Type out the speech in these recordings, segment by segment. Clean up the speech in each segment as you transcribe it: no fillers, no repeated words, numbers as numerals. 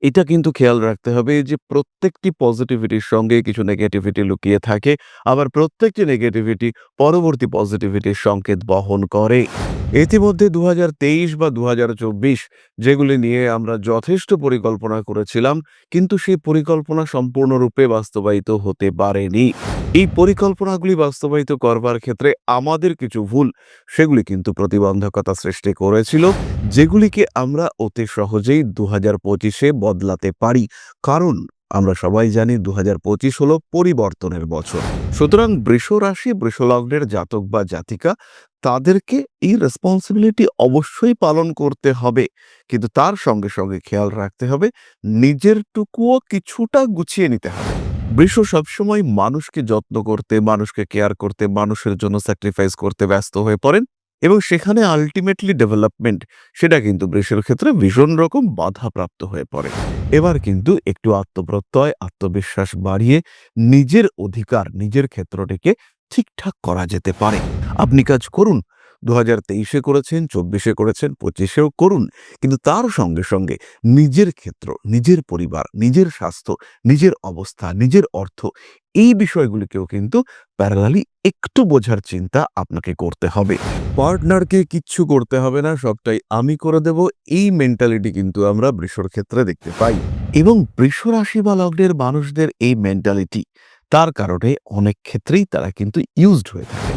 এটা কিন্তু খেয়াল রাখতে হবে যে প্রত্যেকটি পজিটিভিটির সঙ্গে কিছু নেগেটিভিটি লুকিয়ে থাকে। আবার প্রত্যেকটি নেগেটিভিটি পরবর্তী পজিটিভিটির সংকেত বহন করে। ইতিমধ্যে ২০২৩ বা ২০২৪ যেগুলি নিয়ে আমরা যথেষ্ট পরিকল্পনা করেছিলাম, কিন্তু সেই পরিকল্পনা সম্পূর্ণরূপে বাস্তবায়িত হতে পারেনি। এই পরিকল্পনাগুলি বাস্তবায়িত করবার ক্ষেত্রে আমাদের কিছু ভুল, সেগুলি কিন্তু প্রতিবন্ধকতা সৃষ্টি করেছিল, যেগুলিকে আমরা অতি সহজেই ২০২৫-এ বদলাতে পারি। কারণ আমরা সবাই জানি ২০২৫ হলো পরিবর্তনের বছর। সুতরাং বৃষ রাশি, বৃষ লগ্নের জাতক বা জাতিকা তাদেরকে এই রেসপন্সিবিলিটি অবশ্যই পালন করতে হবে। কিন্তু তার সঙ্গে সঙ্গে খেয়াল রাখতে হবে নিজেরটুকুও কিছুটা গুছিয়ে নিতে হবে। বৃষ সবসময় মানুষকে যত্ন করতে, মানুষকে কেয়ার করতে, মানুষের জন্য স্যাক্রিফাইস করতে ব্যস্ত হয়ে পড়েন এবং সেখানে আল্টিমেটলি ডেভেলপমেন্ট সেটা কিন্তু বৃষের ক্ষেত্রে ভীষণ রকম বাধাপ্রাপ্ত হয়ে পড়ে। এবার কিন্তু একটু আত্মপ্রত্যয়, আত্মবিশ্বাস বাড়িয়ে নিজের অধিকার, নিজের ক্ষেত্রটিকে ঠিকঠাক করা যেতে পারে। আপনি কাজ করুন। ২০২৩-এ করেছেন, ২৪-এ করেছেন, ২৫-এও করুন। কিন্তু তার সঙ্গে সঙ্গে নিজের ক্ষেত্র, নিজের পরিবার, নিজের স্বাস্থ্য, নিজের অবস্থা, নিজের অর্থ এই বিষয়গুলিকেও কিন্তু প্যারালালি একটু বোঝার চিন্তা আপনাকে করতে হবে। পার্টনারকে কিচ্ছু করতে হবে না, সবটাই আমি করে দেব, এই মেন্টালিটি কিন্তু আমরা বৃষর ক্ষেত্রে দেখতে পাই। এবং বৃষ রাশি বা লগ্নের মানুষদের এই মেন্টালিটি, তার কারণে অনেক ক্ষেত্রেই তারা কিন্তু ইউজড হয়ে থাকে।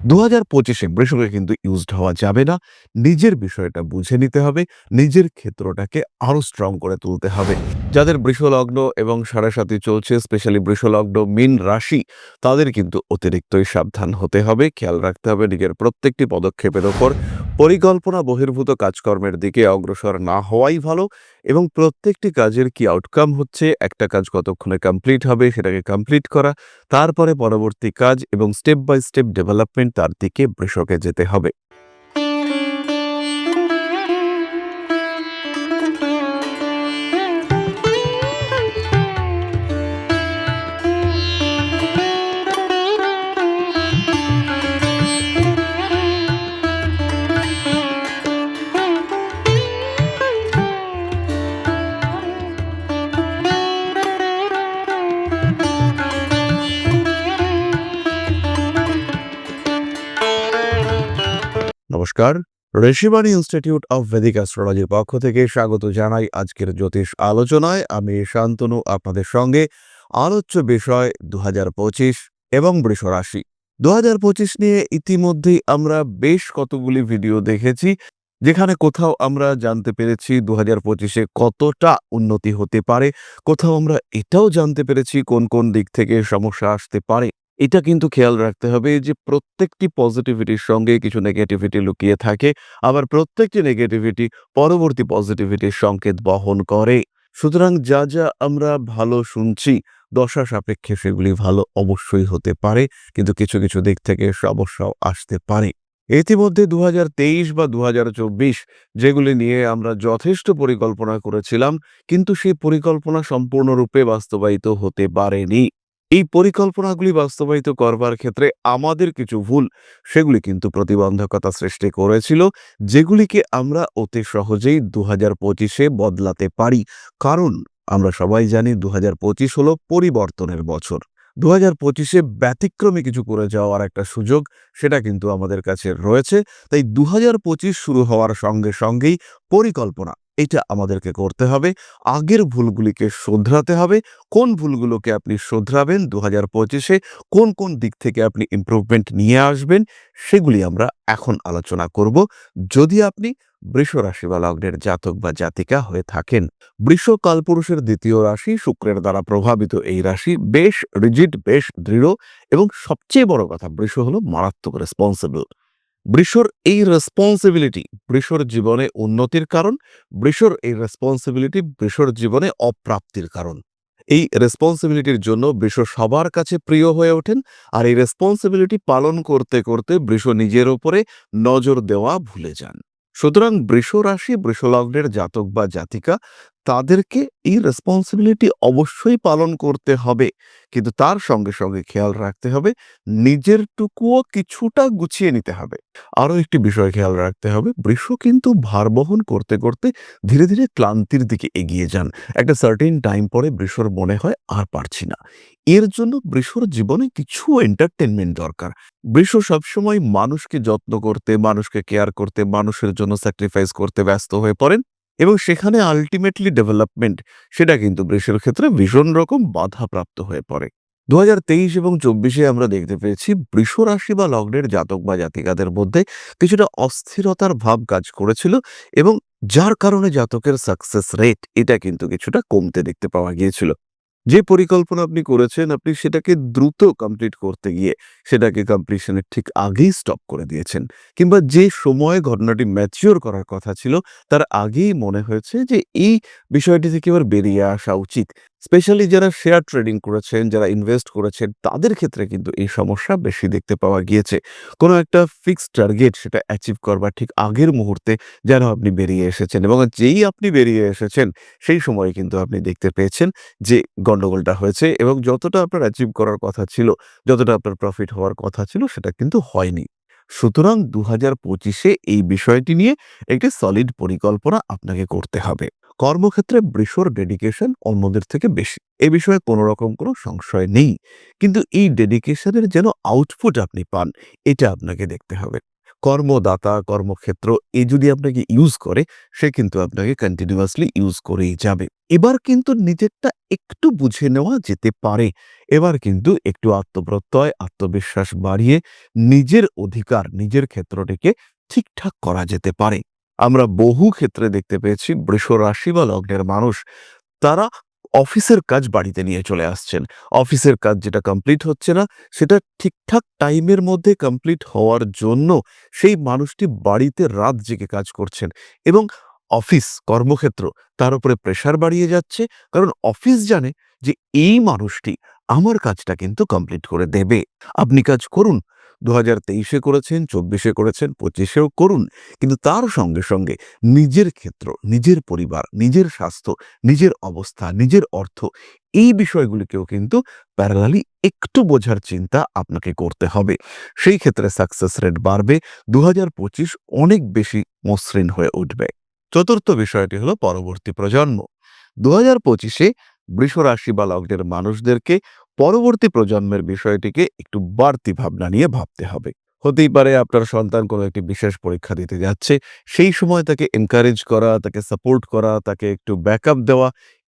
২০২৫-এ বৃষকে কিন্তু ইউজড হওয়া যাবে না। নিজের বিষয়টা বুঝে নিতে হবে, নিজের ক্ষেত্রটাকে আরো স্ট্রং করে তুলতে হবে। যাদের বৃষলগ্ন এবং সাড়ে-সাতি চলছে, স্পেশালি বৃষলগ্ন মীন রাশি, তাদের কিন্তু অতিরিক্তই সাবধান হতে হবে। খেয়াল রাখতে হবে নিজের প্রত্যেকটি পদক্ষেপের ওপর। পরিকল্পনা বহির্ভূত কাজকর্মের দিকে অগ্রসর না হওয়াই ভালো এবং প্রত্যেকটি কাজের কি আউটকাম হচ্ছে, একটা কাজ কতক্ষণে কমপ্লিট হবে সেটাকে কমপ্লিট করা, তারপরে পরবর্তী কাজ এবং স্টেপ বাই স্টেপ ডেভেলপমেন্ট, তার দিকে বৃষকে যেতে হবে। নমস্কার, ঋষিবাণী ইনস্টিটিউট অফ ভেদিক অ্যাস্ট্রোলজির পক্ষ থেকে স্বাগত জানাই আজকের জ্যোতিষ আলোচনায়। আমি শান্তনু আপনাদের সঙ্গে। আলোচ্য বিষয় ২০২৫ এবং বৃষ রাশি। ২০২৫ নিয়ে ইতিমধ্যেই আমরা বেশ কতগুলি ভিডিও দেখেছি, যেখানে কোথাও আমরা জানতে পেরেছি ২০২৫-এ কতটা উন্নতি হতে পারে, কোথাও আমরা এটাও জানতে পেরেছি কোন কোন দিক থেকে সমস্যা আসতে পারে। এটা কিন্তু খেয়াল রাখতে হবে যে প্রত্যেকটি পজিটিভিটির সঙ্গে কিছু নেগেটিভিটি লুকিয়ে থাকে। আবার প্রত্যেকটি নেগেটিভিটি পরবর্তী পজিটিভিটির সংকেত বহন করে। সুতরাং যা যা আমরা ভালো শুনছি, দশা সাপেক্ষে সেগুলি ভালো অবশ্যই হতে পারে, কিন্তু কিছু কিছু দিক থেকে সমস্যাও আসতে পারে। ইতিমধ্যে ২০২৩ বা ২০২৪ যেগুলি নিয়ে আমরা যথেষ্ট পরিকল্পনা করেছিলাম, কিন্তু সেই পরিকল্পনা সম্পূর্ণরূপে বাস্তবায়িত হতে পারেনি। এই পরিকল্পনাগুলি বাস্তবায়িত করবার ক্ষেত্রে আমাদের কিছু ভুল, সেগুলি কিন্তু প্রতিবন্ধকতা সৃষ্টি করেছিল, যেগুলিকে আমরা অতি সহজেই ২০২৫-এ বদলাতে পারি। কারণ আমরা সবাই জানি ২০২৫ হলো পরিবর্তনের বছর। ২০২৫-এ ব্যতিক্রমী কিছু করে যাওয়ার একটা সুযোগ, সেটা কিন্তু আমাদের কাছে রয়েছে। তাই ২০২৫ শুরু হওয়ার সঙ্গে সঙ্গেই পরিকল্পনা, এটা আমাদেরকে করতে হবে। আগের ভুলগুলিকে শোধরাতে হবে। কোন ভুলগুলোকে আপনি শোধরাবেন ২০২৫-এ, কোন কোন দিক থেকে আপনি ইমপ্রুভমেন্ট নিয়ে আসবেন, সেগুলি আমরা এখন আলোচনা করব। যদি আপনি বৃষ রাশি বা লগ্নের জাতক বা জাতিকা হয়ে থাকেন। বৃষ কালপুরুষের দ্বিতীয় রাশি, শুক্রের দ্বারা প্রভাবিত এই রাশি বেশ রিজিড, বেশ দৃঢ় এবং সবচেয়ে বড় কথা, বৃষ হলো মারাত্মক রেসপন্সিবল। বৃষর এই রেসপন্সিবিলিটি বৃষর জীবনে উন্নতির কারণ, বৃষর এই রেসপন্সিবিলিটি বৃষর জীবনে অপ্রাপ্তির কারণ। এই রেসপন্সিবিলিটির জন্য বৃষ সবার কাছে প্রিয় হয়ে ওঠেন, আর এই রেসপন্সিবিলিটি পালন করতে করতে বৃষ নিজের ওপরে নজর দেওয়া ভুলে যান। সুতরাং বৃষ রাশি, বৃষ লগ্নের জাতক বা জাতিকা তাদেরকে এই রেসপন্সিবিলিটি অবশ্যই পালন করতে হবে। কিন্তু তার সঙ্গে, সঙ্গে খেয়াল রাখতে হবে নিজেরটুকুও কিছুটা গুছিয়ে নিতে হবে। আরো একটি বিষয় খেয়াল রাখতে হবে, বৃষ কিন্তু ভার বহন করতে, করতে ধীরে, ধীরে ক্লান্তির দিকে এগিয়ে যান। একটা সার্টেন টাইম পরে বৃষর মনে হয় আর পারছি না। এর জন্য বৃষর জীবনে কিছু এন্টারটেইনমেন্ট দরকার। বৃষ সবসময় মানুষকে যত্ন করতে, মানুষকে কেয়ার করতে, মানুষের জন্য স্যাক্রিফাইস করতে ব্যস্ত হয়ে পড়েন এবং সেখানে আল্টিমেটলি ডেভেলপমেন্ট সেটা কিন্তু বৃষের ক্ষেত্রে ভীষণ রকম বাধাপ্রাপ্ত হয়ে পড়ে। ২০২৩ এবং ২৪ আমরা দেখতে পেয়েছি বৃষ রাশি বা লগ্নের জাতক বা জাতিকাদের মধ্যে কিছুটা অস্থিরতার ভাব কাজ করেছিল এবং যার কারণে জাতকের সাকসেস রেট এটা কিন্তু কিছুটা কমতে দেখতে পাওয়া গিয়েছিল। যে পরিকল্পনা আপনি করেছেন আপনি সেটাকে দ্রুত কমপ্লিট করতে গিয়ে সেটাকে কমপ্লিশনের ঠিক আগেই স্টপ করে দিয়েছেন, কিংবা যে সময়ে ঘটনাটি ম্যাচিওর করার কথা ছিল তার আগেই মনে হয়েছে যে এই বিষয়টি থেকে এবার বেরিয়ে আসা উচিত। স্পেশালি যারা শেয়ার ট্রেডিং করেছেন, যারা ইনভেস্ট করেছেন তাদের ক্ষেত্রে কিন্তু এই সমস্যা বেশি দেখতে পাওয়া গিয়েছে। কোনো একটা ফিক্সড টার্গেট সেটা অ্যাচিভ করবার ঠিক আগের মুহূর্তে যেন আপনি বেরিয়ে এসেছেন এবং যেই আপনি বেরিয়ে এসেছেন সেই সময় কিন্তু আপনি দেখতে পেয়েছেন যে গন্ডগোলটা হয়েছে এবং যতটা আপনার অ্যাচিভ করার কথা ছিল, যতটা আপনার প্রফিট হওয়ার কথা ছিল সেটা কিন্তু হয়নি। সুতরাং ২০২৫ এই বিষয়টি নিয়ে একটি সলিড পরিকল্পনা আপনাকে করতে হবে। কর্মক্ষেত্রে বৃষর ডেডিকেশন অন্যদের থেকে বেশি। এ বিষয়ে কোনো রকম কোনো সংশয় নেই। কিন্তু এই ডেডিকেশনের যেন আউটপুট আপনি পান, এটা আপনাকে দেখতে হবে। কর্মদাতা, কর্মক্ষেত্র যদি আপনাকে ইউজ করে, সে কিন্তু আপনাকে কন্টিনিউয়াসলি ইউজ করেই যাবে। এবার কিন্তু নিজেরটা একটু বুঝে নেওয়া যেতে পারে। এবার কিন্তু একটু আত্মপ্রত্যয়, আত্মবিশ্বাস বাড়িয়ে নিজের অধিকার, নিজের ক্ষেত্রটিকে ঠিকঠাক করা যেতে পারে। আমরা বহু ক্ষেত্রে দেখতে পেয়েছি বৃষ রাশি বা লগ্নের মানুষ তারা অফিসের কাজ বাড়িতে নিয়ে চলে আসছেন। অফিসের কাজ যেটা কমপ্লিট হচ্ছে না, সেটা ঠিকঠাক টাইমের মধ্যে কমপ্লিট হওয়ার জন্য সেই মানুষটি বাড়িতে রাত জেগে কাজ করছেন এবং অফিস, কর্মক্ষেত্র তার উপরে প্রেশার বাড়িয়ে যাচ্ছে। কারণ অফিস জানে যে এই মানুষটি আমার কাজটা কিন্তু কমপ্লিট করে দেবে। আপনি কাজ করুন। ২০২৩ করেছেন, ২৪ করেছেন, ২৫ করুন। কিন্তু তার সঙ্গে, সঙ্গে নিজের ক্ষেত্র, নিজের পরিবার, নিজের স্বাস্থ্য, নিজের অবস্থা, নিজের অর্থ এই বিষয়গুলিকেও কিন্তু প্যারালালি একটু বোঝার চিন্তা আপনাকে করতে হবে। সেই ক্ষেত্রে সাকসেস রেট বাড়বে। ২০২৫ অনেক বেশি মসৃণ হয়ে উঠবে। চতুর্থ বিষয়টি হলো পরবর্তী প্রজন্ম। ২০২৫ বৃষ রাশি বা লগ্নের মানুষদেরকে পরবর্তী প্রজন্মের বিষয়টিকে একটু বাড়তি ভাবনা নিয়ে ভাবতে হবে। হতেই পারে আপনার সন্তান কোনো একটি বিশেষ পরীক্ষা দিতে যাচ্ছে, সেই সময় তাকে এনকারেজ করা, তাকে সাপোর্ট করা, তাকে একটু ব্যাকআপ দেওয়া,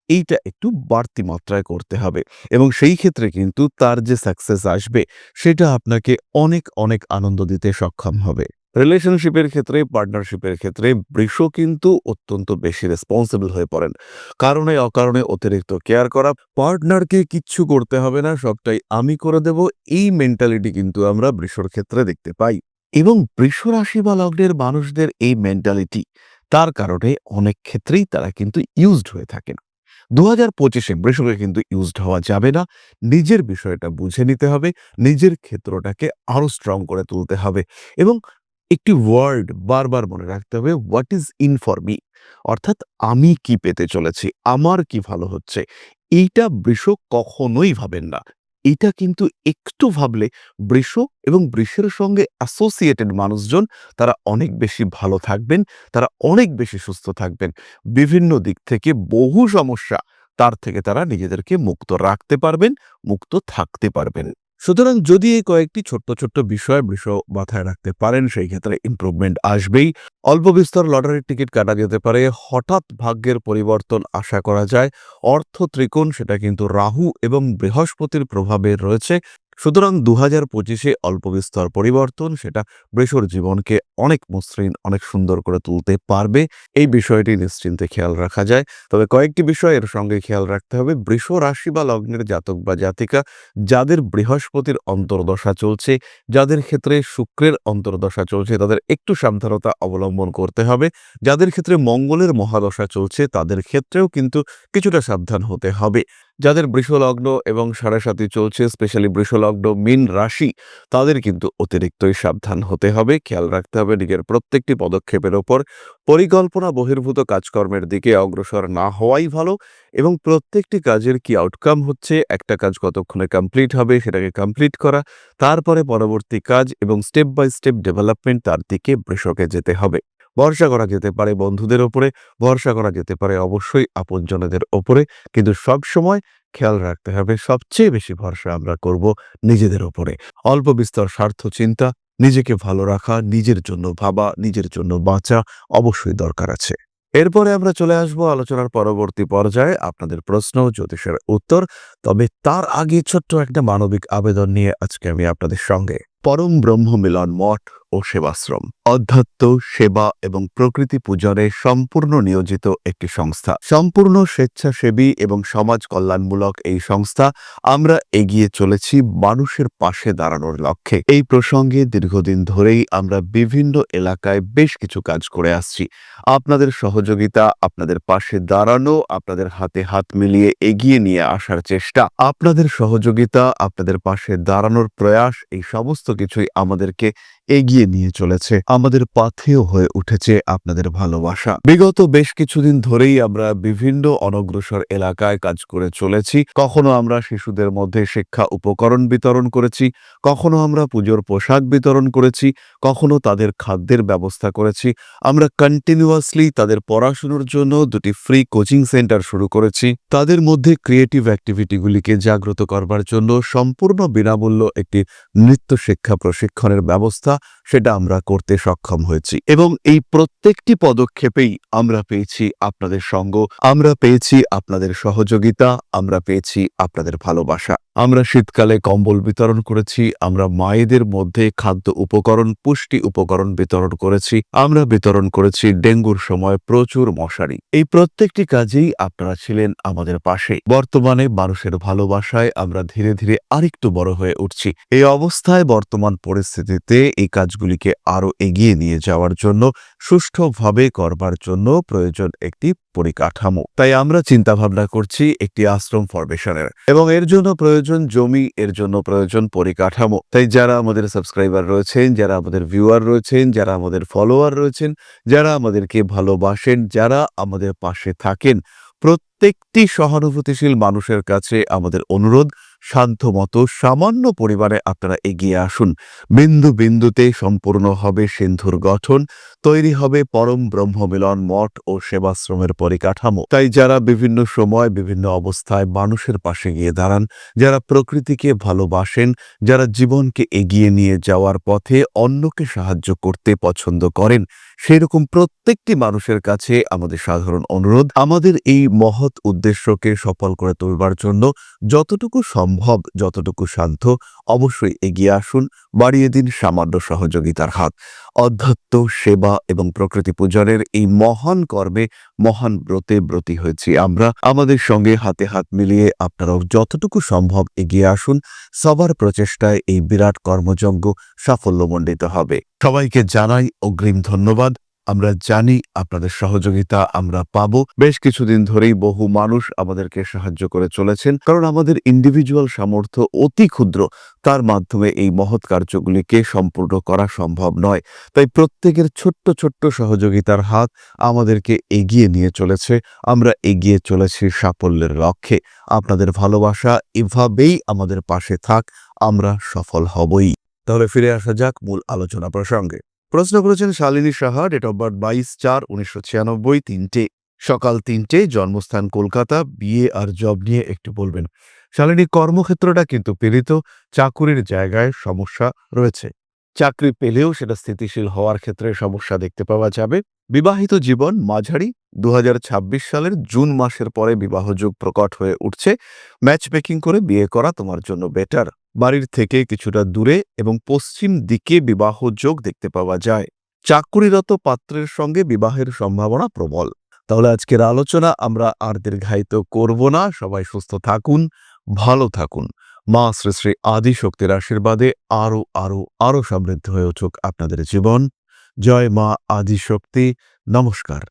এইটা একটু বাড়তি মাত্রায় করতে হবে এবং সেই ক্ষেত্রে কিন্তু তার যে সাকসেস আসবে সেটা আপনাকে অনেক, অনেক আনন্দ দিতে সক্ষম হবে। রিলেশনশিপের ক্ষেত্রে, পার্টনারশিপের ক্ষেত্রে বৃষ কিন্তু অত্যন্ত বেশি রেসপন্সিবল হয়ে পড়েন। কারণে অকারণে অতিরিক্ত কেয়ার করা, পার্টনারকে কিচ্ছু করতে হবে না, সবটাই আমি করে দেব, এই মেন্টালিটি কিন্তু আমরা বৃষর ক্ষেত্রে দেখতে পাই। এবং বৃষ রাশি বা লগ্নের মানুষদের এই মেন্টালিটি তার কারণে অনেক ক্ষেত্রেই তারা কিন্তু ইউজড হয়ে থাকেন। ২০২৫ বৃষকে কিন্তু ইউজড হওয়া যাবে না। নিজের বিষয়টা বুঝে নিতে হবে, নিজের ক্ষেত্রটাকে আরো স্ট্রং করে তুলতে হবে এবং একটি ওয়ার্ড বারবার মনে রাখতে হবে, what is in for me, অর্থাৎ আমি কি পেতে চলেছি, আমার কি ভালো হচ্ছে, এইটা বৃষ কখনোই ভাবেন না। এটা কিন্তু একটু ভাবলে বৃষ এবং বৃষের সঙ্গে অ্যাসোসিয়েটেড মানুষজন তারা অনেক বেশি ভালো থাকবেন, তারা অনেক বেশি সুস্থ থাকবেন। বিভিন্ন দিক থেকে বহু সমস্যা তার থেকে তারা নিজেদেরকে মুক্ত রাখতে পারবেন, মুক্ত থাকতে পারবেন। সুতরাং যদি এই কয়েকটি ছোট্ট, ছোট্ট বিষয় বৃষ মাথায় রাখতে পারেন সেই ক্ষেত্রে ইমপ্রুভমেন্ট আসবেই। অল্প বিস্তর লটারির টিকিট কাটা যেতে পারে, হঠাৎ ভাগ্যের পরিবর্তন আশা করা যায়। অর্থ ত্রিকোণ সেটা কিন্তু রাহু এবং বৃহস্পতির প্রভাবে রয়েছে। সুতরাং ২০২৫ অল্প বিস্তর পরিবর্তন সেটা বৃষর জীবনকে অনেক মসৃণ, অনেক সুন্দর করে তুলতে পারবে। এই বিষয়টি নিশ্চিন্তে খেয়াল রাখা যায়। তবে কয়েকটি বিষয় এর সঙ্গে খেয়াল রাখতে হবে। বৃষ রাশি বা লগ্নের জাতক বা জাতিকা যাদের বৃহস্পতির অন্তর্দশা চলছে, যাদের ক্ষেত্রে শুক্রের অন্তর্দশা চলছে তাদের একটু সাবধানতা অবলম্বন করতে হবে। যাদের ক্ষেত্রে মঙ্গলের মহাদশা চলছে তাদের ক্ষেত্রেও কিন্তু কিছুটা সাবধান হতে হবে। যাদের বৃষলগ্ন এবং সাড়ে ৭ই চলছে, স্পেশালি বৃষলগ্ন মীন রাশি, তাদের কিন্তু অতিরিক্তই সাবধান হতে হবে। খেয়াল রাখতে হবে নিজের প্রত্যেকটি পদক্ষেপের ওপর। পরিকল্পনা বহির্ভূত কাজকর্মের দিকে অগ্রসর না হওয়াই ভালো এবং প্রত্যেকটি কাজের কি আউটকাম হচ্ছে, একটা কাজ কতক্ষণে কমপ্লিট হবে সেটাকে কমপ্লিট করা, তারপরে পরবর্তী কাজ এবং স্টেপ বাই স্টেপ ডেভেলপমেন্ট, তার দিকে বৃষকে যেতে হবে। ভরসা করা যেতে পারে বন্ধুদের ওপরে, ভরসা করা যেতে পারে অবশ্যই আপনজনদের ওপরে, কিন্তু সবসময় খেয়াল রাখতে হবে সবচেয়ে বেশি ভরসা আমরা করব নিজেদের ওপরে। অল্প বিস্তর স্বার্থ চিন্তা, নিজেকে ভালো রাখা, নিজের জন্য ভাবা, নিজের জন্য বাঁচা অবশ্যই দরকার আছে। এরপরে আমরা চলে আসব আলোচনার পরবর্তী পর্যায়ে, আপনাদের প্রশ্ন, জ্যোতিষের উত্তর। তবে তার আগে ছোট্ট একটা মানবিক আবেদন নিয়ে আজকে আমি আপনাদের সঙ্গে। পরম ব্রহ্ম মিলন মঠ ও সেবাশ্রম অধ্যাত্ম, সেবা এবং প্রকৃতি পূজনে সম্পূর্ণ নিয়োজিত একটি সংস্থা। সম্পূর্ণ স্বেচ্ছাসেবী এবং সমাজ কল্যাণমূলক এই সংস্থা। আমরা এগিয়ে চলেছি মানুষের পাশে দাঁড়ানোর লক্ষ্যে। এই প্রসঙ্গে দীর্ঘদিন ধরেই আমরা বিভিন্ন এলাকায় বেশ কিছু কাজ করে আসছি। আপনাদের সহযোগিতা, আপনাদের পাশে দাঁড়ানো, আপনাদের হাতে হাত মিলিয়ে এগিয়ে নিয়ে আসার চেষ্টা, আপনাদের সহযোগিতা, আপনাদের পাশে দাঁড়ানোর প্রয়াস, এই সমস্ত কিছুই আমাদেরকে এগিয়ে নিয়ে চলেছে। আমাদের পাথেয় হয়ে উঠেছে আপনাদের ভালোবাসা। বিগত বেশ কিছুদিন ধরেই আমরা বিভিন্ন অনগ্রসর এলাকায় কাজ করে চলেছি। কখনো আমরা শিশুদের মধ্যে শিক্ষা উপকরণ বিতরণ করেছি, কখনো আমরা পুজোর পোশাক বিতরণ করেছি, কখনো তাদের খাদ্যের ব্যবস্থা করেছি। আমরা কন্টিনিউয়াসলি তাদের পড়াশুনোর জন্য 2টি ফ্রি কোচিং সেন্টার শুরু করেছি। তাদের মধ্যে ক্রিয়েটিভ অ্যাক্টিভিটিগুলিকে জাগ্রত করবার জন্য সম্পূর্ণ বিনামূল্য একটি নৃত্য শিক্ষা প্রশিক্ষণের ব্যবস্থা, সেটা আমরা করতে সক্ষম হয়েছি। এবং এই প্রত্যেকটি পদক্ষেপেই আমরা পেয়েছি আপনাদের সঙ্গ, আমরা পেয়েছি আপনাদের সহযোগিতা, আমরা পেয়েছি আপনাদের ভালোবাসা। আমরা শীতকালে কম্বল বিতরণ করেছি, আমরা মায়েদের মধ্যে খাদ্য উপকরণ, পুষ্টি উপকরণ বিতরণ করেছি, আমরা বিতরণ করেছি ডেঙ্গুর সময় প্রচুর মশারি। এই প্রত্যেকটি কাজেই আপনারা ছিলেন আমাদের পাশে। বর্তমানে মানুষের ভালোবাসায় আমরা ধীরে ধীরে আরেকটু বড় হয়ে উঠছি। এই অবস্থায় বর্তমান পরিস্থিতিতে এই কাজগুলিকে আরো এগিয়ে নিয়ে যাওয়ার জন্য, সুষ্ঠুভাবে করবার জন্য প্রয়োজন একটি পরিকাঠামো। তাই আমরা চিন্তা ভাবনা করছি একটি আশ্রম ফরমেশনের, এবং এর জন্য প্রয়োজন জমি, এর জন্য প্রয়োজন পরিকাঠামো। তাই যারা আমাদের সাবস্ক্রাইবার রয়েছেন, যারা আমাদের ভিউয়ার রয়েছেন, যারা আমাদের ফলোয়ার রয়েছেন, যারা আমাদেরকে ভালোবাসেন, যারা আমাদের পাশে থাকেন, প্রত্যেকটি সহানুভূতিশীল মানুষের কাছে আমাদের অনুরোধ, সাধ্যমতো সামান্য পরিমাণে আপনারা এগিয়ে আসুন। বিন্দু বিন্দুতে সম্পূর্ণ হবে সিন্ধুর গঠন, তৈরি হবে পরম ব্রহ্মমিলন মঠ ও সেবাশ্রমের পরিকাঠামো। তাই যারা বিভিন্ন সময় বিভিন্ন অবস্থায় মানুষের পাশে গিয়ে দাঁড়ান, যারা প্রকৃতিকে ভালোবাসেন, যারা জীবনকে এগিয়ে নিয়ে যাওয়ার পথে অন্যকে সাহায্য করতে পছন্দ করেন, সেরকম প্রত্যেকটি মানুষের কাছে আমাদের সাধারণ অনুরোধ, আমাদের এই মহৎ উদ্দেশ্যকে সফল করে তুলবার জন্য যতটুকু সম্ভব, যতটুকু সাধ্য, অবশ্যই এগিয়ে আসুন, বাড়িয়ে দিন সামান্য সহযোগিতার হাত। অধ্যাত্ম, সেবা এবং প্রকৃতি পূজনের এই মহান কর্মে, মহান ব্রতে ব্রতী হয়েছি আমরা। আমাদের সঙ্গে হাতে হাত মিলিয়ে আপনারাও যতটুকু সম্ভব এগিয়ে আসুন। সবার প্রচেষ্টায় এই বিরাট কর্মযজ্ঞ সাফল্যমণ্ডিত হবে। সবাইকে জানাই অগ্রিম ধন্যবাদ। আমরা জানি আপনাদের সহযোগিতা আমরা পাবো। বেশ কিছুদিন ধরেই বহু মানুষ আমাদেরকে সাহায্য করে চলেছেন, কারণ আমাদের ইন্ডিভিজুয়াল সামর্থ্য অতি ক্ষুদ্র, তার মাধ্যমে এই মহৎ কার্যগুলিকে সম্পূর্ণ করা সম্ভব নয়। তাই প্রত্যেকের ছোট্ট ছোট্ট সহযোগিতার হাত আমাদেরকে এগিয়ে নিয়ে চলেছে। আমরা এগিয়ে চলেছি সাফল্যের লক্ষ্যে। আপনাদের ভালোবাসা এভাবেই আমাদের পাশে থাক, আমরা সফল হবই। তাহলে ফিরে আসা যাক মূল আলোচনা প্রসঙ্গে। প্রশ্ন করেছেন Shalini Saha, date of birth 22/4/1996, 3টে, সকাল 3টে, জন্মস্থান কলকাতা। বিয়ে আর জব নিয়ে একটু বলবেন। শালিনী, কর্মক্ষেত্রটা কিন্তু পীড়িত, চাকুরির জায়গায় সমস্যা রয়েছে। চাকরি পেলেও সেটা স্থিতিশীল হওয়ার ক্ষেত্রে সমস্যা দেখতে পাওয়া যাবে। বিবাহিত জীবন মাঝারি, 2026 সালের জুন মাসের পরে বিবাহযোগ প্রকট হয়ে উঠছে। ম্যাচ মেকিং করে বিয়ে করা তোমার জন্য বেটার। বাড়ির থেকে কিছুটা দূরে এবং পশ্চিম দিকে বিবাহ যোগ দেখতে পাওয়া যায়। চাকুরিরত পাত্রের সঙ্গে বিবাহের সম্ভাবনা প্রবল। তাহলে আজকের আলোচনা আমরা আর দীর্ঘায়িত করব না। সবাই সুস্থ থাকুন, ভালো থাকুন। মা শ্রী শ্রী আদি শক্তির আশীর্বাদে আরো আরো আরো সমৃদ্ধ হয়ে উঠুক আপনাদের জীবন। জয় মা আদি শক্তি। নমস্কার।